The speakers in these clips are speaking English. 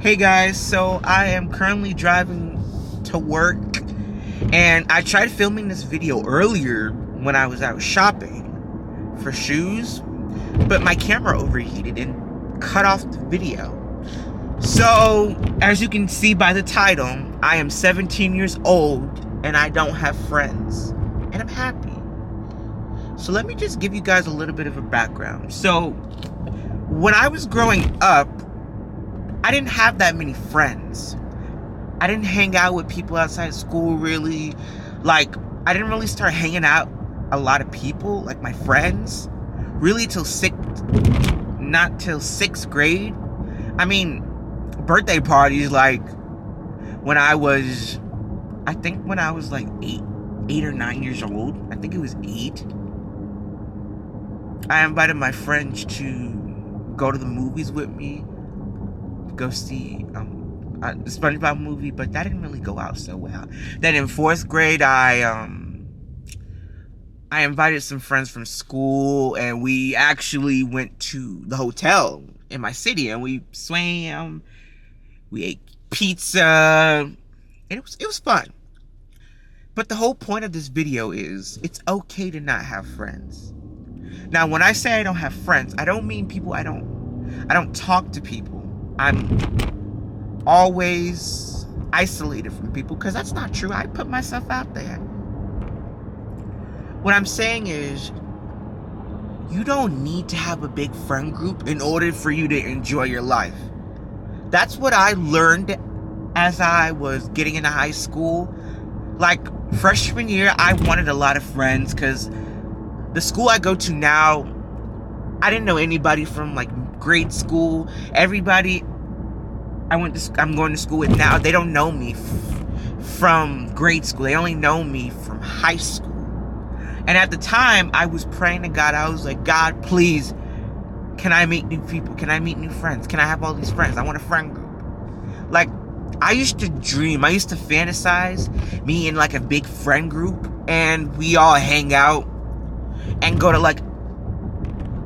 Hey guys, so I am currently driving to work and I tried filming this video earlier when I was out shopping for shoes, but my camera overheated and cut off the video. So, as you can see by the title, I am 17 years old and I don't have friends, and I'm happy. So let me just give you guys a little bit of a background. So, when I was growing up, I didn't have that many friends. I didn't hang out with people outside of school really. Like, I didn't really start hanging out a lot of people, like my friends, really not till sixth grade. I mean, birthday parties, like, when I was like 8 or 9 years old. I think it was 8. I invited my friends to go to the movies with me, go see the SpongeBob movie, but that didn't really go out so well. Then in 4th grade, I invited some friends from school, and we actually went to the hotel in my city, and we swam, we ate pizza, and it was fun. But the whole point of this video is it's okay to not have friends. Now, when I say I don't have friends, I don't mean people I don't talk to people. I'm always isolated from people, because that's not true. I put myself out there. What I'm saying is, you don't need to have a big friend group in order for you to enjoy your life. That's what I learned as I was getting into high school. Like, freshman year, I wanted a lot of friends, because the school I go to now, I didn't know anybody from like grade school. Everybody I'm going to school with now, they don't know me from grade school. They only know me from high school. And at the time, I was praying to God. I was like, God, please, can I meet new people? Can I meet new friends? Can I have all these friends? I want a friend group. Like, I used to dream, I used to fantasize me in like a big friend group, and we all hang out and go to like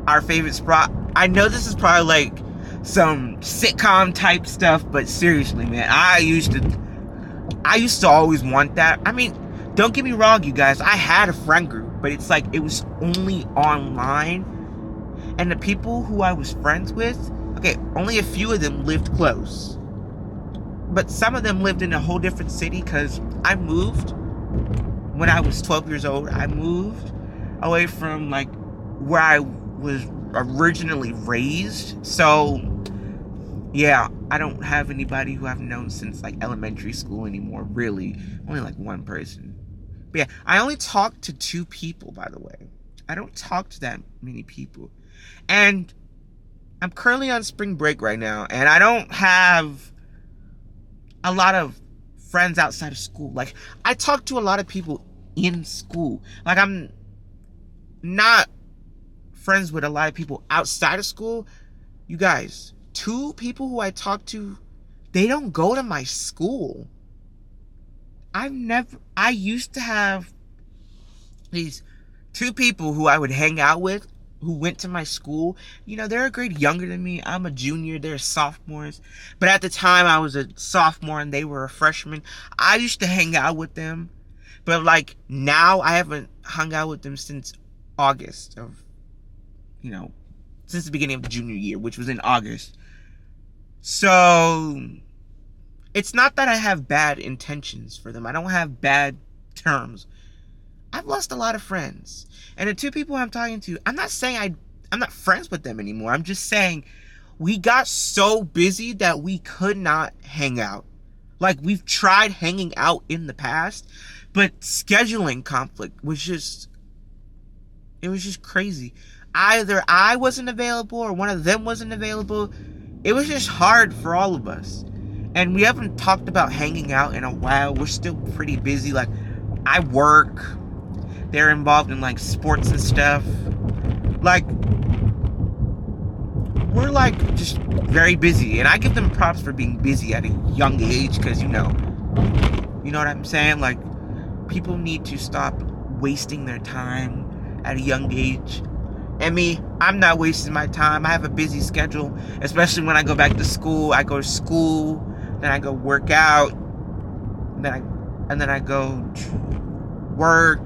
our favorite spot. I know this is probably like some sitcom type stuff, but seriously, man, I used to always want that. I mean, don't get me wrong, you guys, I had a friend group, but it's like it was only online, and the people who I was friends with, okay, only a few of them lived close, but some of them lived in a whole different city, because I moved when I was 12 years old. I moved away from like where I was originally raised. So yeah, I don't have anybody who I've known since like elementary school anymore, really. Only like one person. But yeah, I only talk to 2 people, by the way. I don't talk to that many people. And I'm currently on spring break right now, and I don't have a lot of friends outside of school. Like, I talk to a lot of people in school. Like, I'm not friends with a lot of people outside of school. You guys, 2 people who I talk to, they don't go to my school. I used to have these 2 people who I would hang out with who went to my school. You know, they're a grade younger than me. I'm a junior, they're sophomores. But at the time, I was a sophomore and they were a freshman. I used to hang out with them. But like, now I haven't hung out with them since August of, since the beginning of the junior year, which was in August. So, it's not that I have bad intentions for them. I don't have bad terms. I've lost a lot of friends. And the 2 people I'm talking to, I'm not saying I'm not friends with them anymore. I'm just saying we got so busy that we could not hang out. Like, we've tried hanging out in the past, but scheduling conflict was just crazy. Either I wasn't available or one of them wasn't available. It was just hard for all of us. And we haven't talked about hanging out in a while. We're still pretty busy. Like, I work. They're involved in like sports and stuff. Like, we're like just very busy. And I give them props for being busy at a young age, because you know what I'm saying? Like, people need to stop wasting their time at a young age. And me, I'm not wasting my time. I have a busy schedule, especially when I go back to school. I go to school, then I go work out, and then I go to work.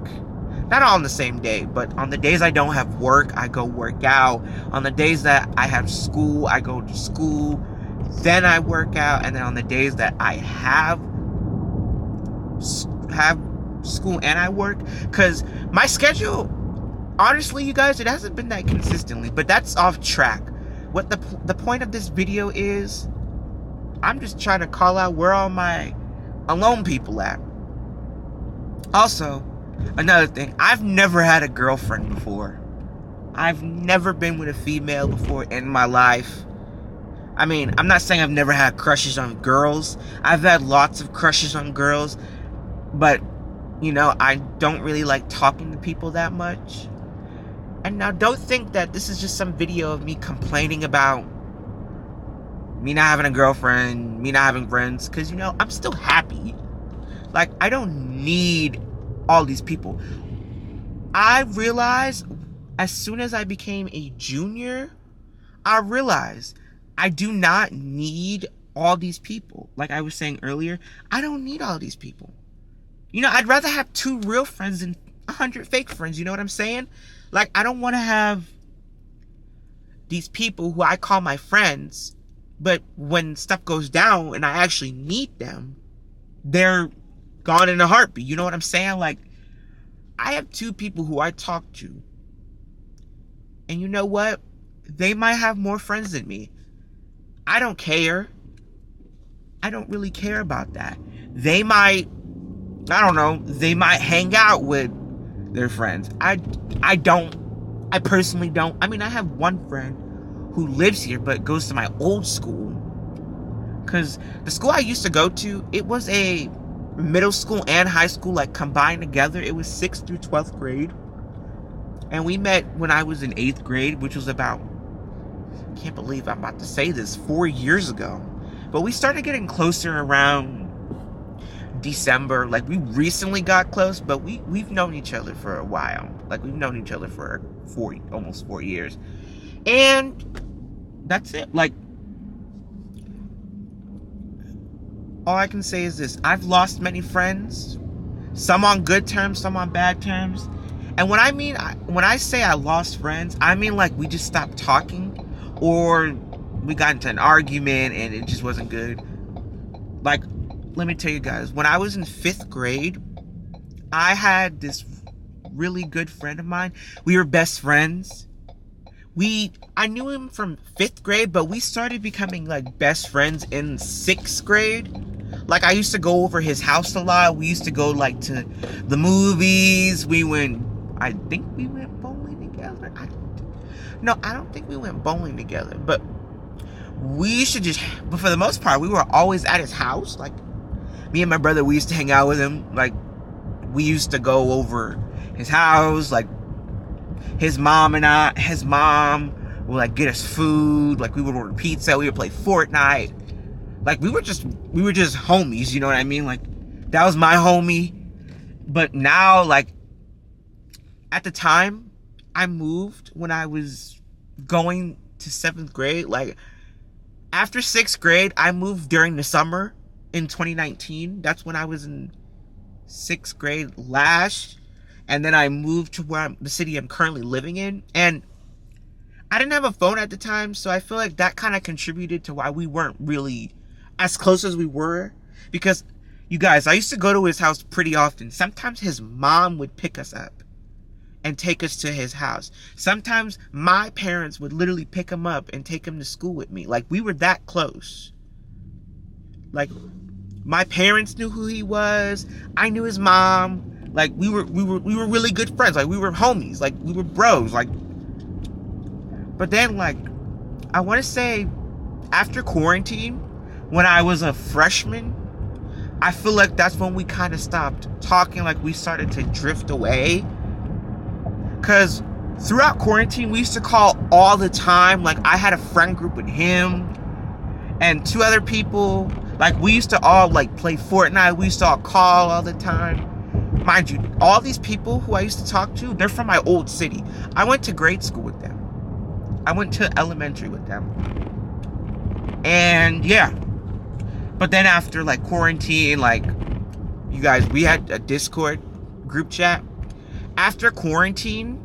Not all on the same day, but on the days I don't have work, I go work out. On the days that I have school, I go to school, then I work out. And then on the days that I have school and I work, because my schedule, honestly, you guys, it hasn't been that consistently, but that's off track. What the point of this video is, I'm just trying to call out where all my alone people at. Also, another thing, I've never had a girlfriend before. I've never been with a female before in my life. I mean, I'm not saying I've never had crushes on girls. I've had lots of crushes on girls, but, you know, I don't really like talking to people that much. And now don't think that this is just some video of me complaining about me not having a girlfriend, me not having friends, because, you know, I'm still happy. Like, I don't need all these people. I realized as soon as I became a junior, I realized I do not need all these people. Like I was saying earlier, I don't need all these people. You know, I'd rather have 2 real friends than 100 fake friends. You know what I'm saying? Like, I don't want to have these people who I call my friends, but when stuff goes down and I actually need them, they're gone in a heartbeat. You know what I'm saying? Like, I have 2 people who I talk to, and you know what? They might have more friends than me. I don't care. I don't really care about that. They might, I don't know, they might hang out with their friends. I personally don't. I mean, I have one friend who lives here but goes to my old school, because the school I used to go to, it was a middle school and high school like combined together. It was 6th through 12th grade, and we met when I was in 8th grade, which was about, I can't believe I'm about to say this, 4 years ago. But we started getting closer around December. Like, we recently got close, but we've known each other for a while. Like, we've known each other for almost 4 years. And that's it. Like, all I can say is this: I've lost many friends, some on good terms, some on bad terms. And when I say I lost friends, I mean, like, we just stopped talking, or we got into an argument and it just wasn't good. Like, let me tell you guys, when I was in 5th grade, I had this really good friend of mine. We were best friends. I knew him from 5th grade, but we started becoming like best friends in 6th grade. Like, I used to go over his house a lot. We used to go like to the movies. I think we went bowling together. I don't think we went bowling together, but but for the most part, we were always at his house. Like, me and my brother, we used to hang out with him. Like, we used to go over his house. Like, his mom would like get us food. Like, we would order pizza. We would play Fortnite. Like, we were just homies. You know what I mean? Like, that was my homie. But now, like, at the time, I moved when I was going to 7th grade. Like, after 6th grade, I moved during the summer in 2019. That's when I was in 6th grade last. And then I moved to the city I'm currently living in. And I didn't have a phone at the time, so I feel like that kind of contributed to why we weren't really as close as we were. Because, you guys, I used to go to his house pretty often. Sometimes his mom would pick us up and take us to his house. Sometimes my parents would literally pick him up and take him to school with me. Like, we were that close. Like, my parents knew who he was. I knew his mom. Like, we were really good friends. Like, we were homies. Like, we were bros. Like, but then, like, I want to say after quarantine, when I was a freshman, I feel like that's when we kind of stopped talking. Like, we started to drift away. Because throughout quarantine, we used to call all the time. Like, I had a friend group with him and 2 other people. Like, we used to all, like, play Fortnite. We used to all call all the time. Mind you, all these people who I used to talk to, they're from my old city. I went to grade school with them. I went to elementary with them. And yeah. But then after like quarantine, like you guys, we had a Discord group chat. After quarantine,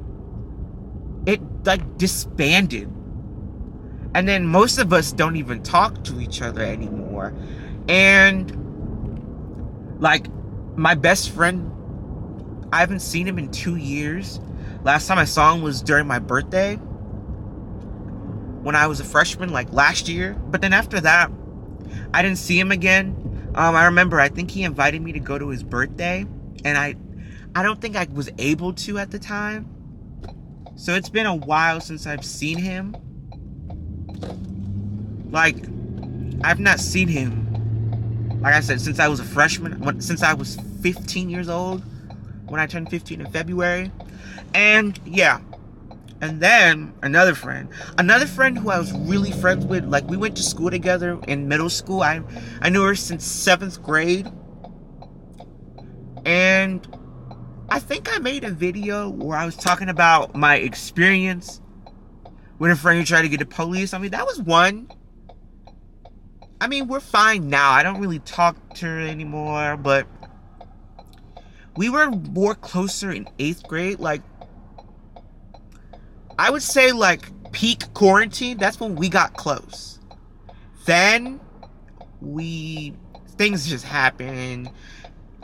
it like disbanded. And then most of us don't even talk to each other anymore. And like my best friend, I haven't seen him in 2 years. Last time I saw him was during my birthday when I was a freshman, like last year. But then after that, I didn't see him again. I remember, I think he invited me to go to his birthday, and I don't think I was able to at the time. So it's been a while since I've seen him. Like, I've not seen him, like I said, since I was a freshman, since I was 15 years old, when I turned 15 in February. And yeah. And then another friend who I was really friends with, like we went to school together in middle school. I knew her since 7th grade. And I think I made a video where I was talking about my experience with a friend who tried to get the police on me. That was one. I mean, we're fine now. I don't really talk to her anymore, but we were more closer in 8th grade. Like, I would say like peak quarantine, that's when we got close. Then things just happened.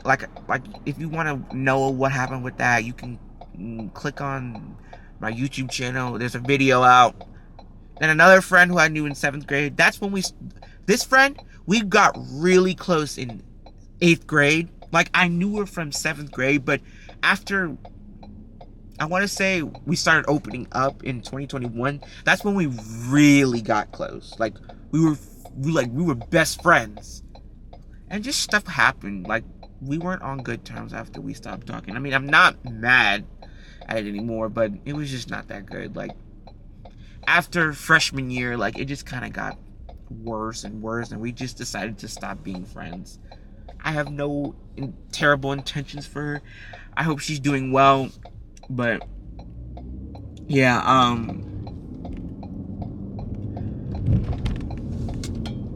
Like if you want to know what happened with that, you can click on my YouTube channel. There's a video out. Then another friend who I knew in 7th grade, that's when this friend, we got really close in 8th grade. Like, I knew her from 7th grade, but after, I want to say we started opening up in 2021. That's when we really got close. Like, we were best friends. And just stuff happened. Like, we weren't on good terms after we stopped talking. I mean, I'm not mad at it anymore, but it was just not that good. Like, after freshman year, like, it just kind of got worse and worse, and we just decided to stop being friends. I have no terrible intentions for her. I hope she's doing well. But yeah,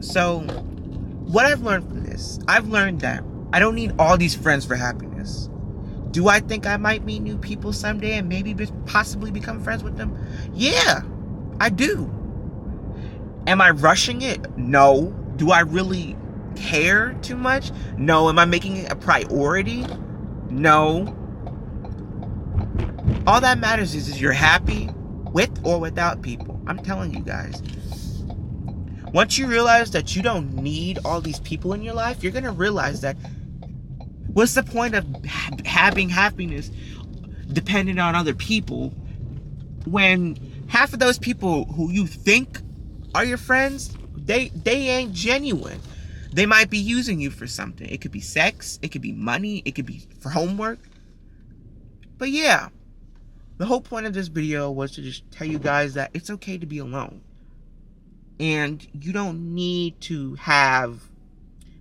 so what I've learned from this, I've learned that I don't need all these friends for happiness. Do I think I might meet new people someday and maybe possibly become friends with them? Yeah, I do. Am I rushing it? No. Do I really care too much? No. Am I making it a priority? No. All that matters is you're happy with or without people. I'm telling you guys. Once you realize that you don't need all these people in your life, you're going to realize that what's the point of having happiness dependent on other people when half of those people who you think are your friends, they ain't genuine. They might be using you for something. It could be sex, it could be money, it could be for homework. But yeah, the whole point of this video was to just tell you guys that it's okay to be alone. And you don't need to have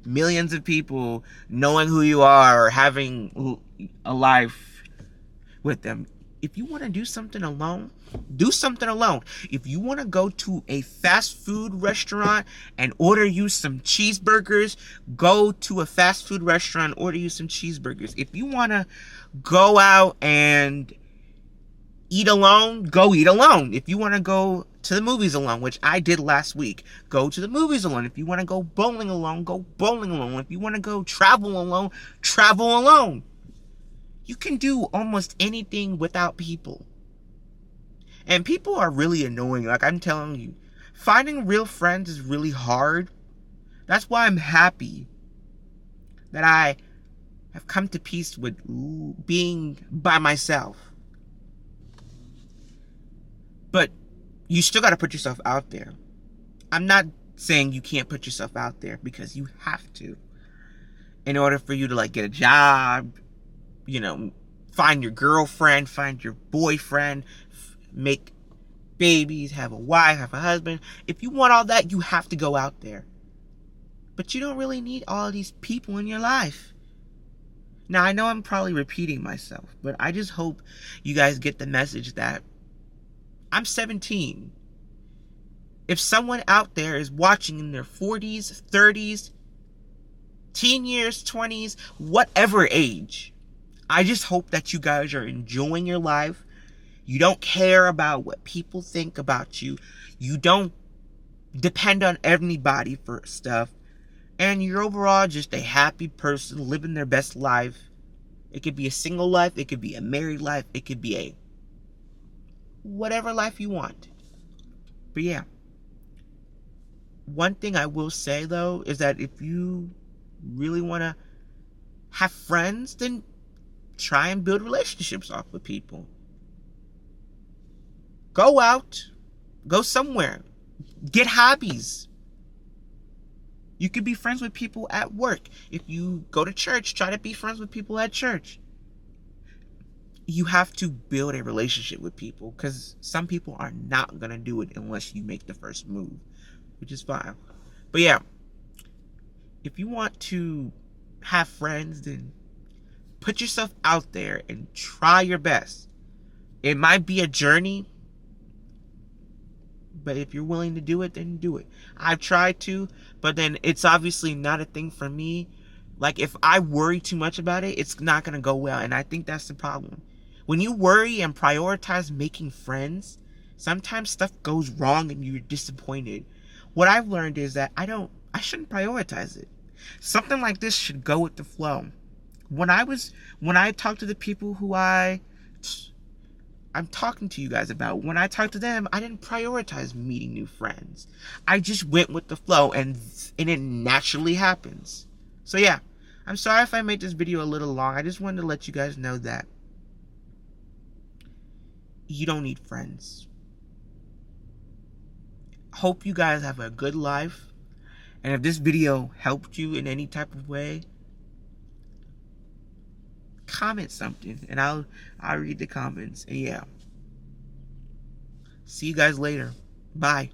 millions of people knowing who you are or having a life with them. If you want to do something alone, do something alone. If you want to go to a fast food restaurant and order you some cheeseburgers, go to a fast food restaurant and order you some cheeseburgers. If you want to go out and eat alone, go eat alone. If you want to go to the movies alone, which I did last week, go to the movies alone. If you want to go bowling alone, go bowling alone. If you want to go travel alone, travel alone. You can do almost anything without people. And people are really annoying. Like, I'm telling you, finding real friends is really hard. That's why I'm happy that I have come to peace with being by myself. But you still got to put yourself out there. I'm not saying you can't put yourself out there, because you have to. In order for you to, like, get a job, you know, find your girlfriend, find your boyfriend, make babies, have a wife, have a husband. If you want all that, you have to go out there. But you don't really need all these people in your life. Now, I know I'm probably repeating myself, but I just hope you guys get the message that I'm 17. if someone out there is watching in their 40s, 30s, teen years, 20s, whatever age, I just hope that you guys are enjoying your life. You don't care about what people think about you. You don't depend on anybody for stuff. And you're overall just a happy person living their best life. It could be a single life. It could be a married life. It could be a whatever life you want. But yeah. One thing I will say, though, is that if you really want to have friends, then try and build relationships off with people. Go out. Go somewhere. Get hobbies. You could be friends with people at work. If you go to church, try to be friends with people at church. You have to build a relationship with people, because some people are not going to do it unless you make the first move, which is fine. But yeah, if you want to have friends, then put yourself out there and try your best. It might be a journey, but if you're willing to do it, then do it. I've tried to, but then it's obviously not a thing for me. Like, if I worry too much about it, it's not going to go well, and I think that's the problem. When you worry and prioritize making friends, sometimes stuff goes wrong and you're disappointed. What I've learned is that I shouldn't prioritize it. Something like this should go with the flow. When I talk to the people who I'm talking to you guys about, when I talk to them, I didn't prioritize meeting new friends. I just went with the flow, and it naturally happens. So yeah, I'm sorry if I made this video a little long. I just wanted to let you guys know that you don't need friends. Hope you guys have a good life. And if this video helped you in any type of way, comment something and I'll read the comments. And yeah. See you guys later. Bye.